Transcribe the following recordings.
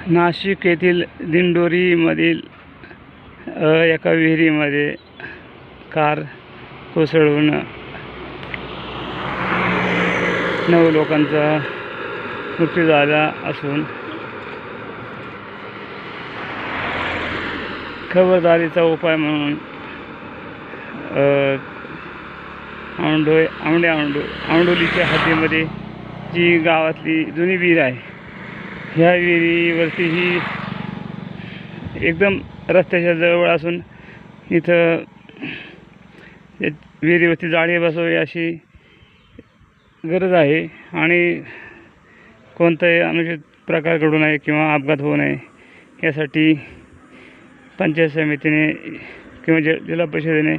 नाशिक येथील दिंडोरीमधील एका विहिरीमध्ये कार कोसळून 9 लोकांचा मृत्यू झाला असून खबरदारीचा उपाय म्हणून औंढोलीच्या हद्दीमध्ये जी गावातली जुनी विहीर आहे, ह्या विहिरीवरती ही एकदम रस्त्याच्या जवळ असून इथं विहिरीवरती जाळी बसवावी अशी गरज आहे आणि कोणताही अनुचित प्रकार घडू नये किंवा अपघात होऊ नये यासाठी पंचायत समितीने किंवा जिल्हा परिषदेने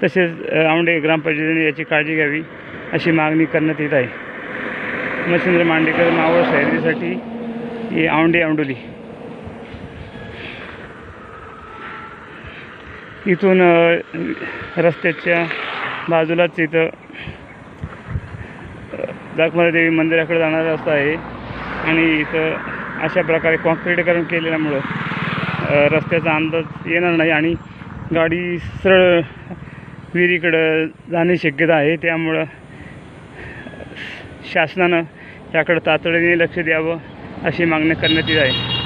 तसेच औंढे ग्रामपंचायतीने याची काळजी घ्यावी अशी मागणी करण्यात येत आहे. मच्छिंद्र मांडेकर, मावळ सह्याद्रीसाठी ही औंढोली. इथून रस्त्याच्या बाजूलाच इथं जाखमाला देवी मंदिराकडे जाणारा रस्ता आहे आणि इथं अशा प्रकारे कॉन्क्रीटीकरण केलेल्यामुळं रस्त्याचा अंदाज येणार नाही आणि गाडी सरळ विहिरीकडं जाण्याची शक्यता आहे. त्यामुळं शासनानं याकडे तातडीने लक्ष द्यावं अशी मागणी करण्यात येत आहे.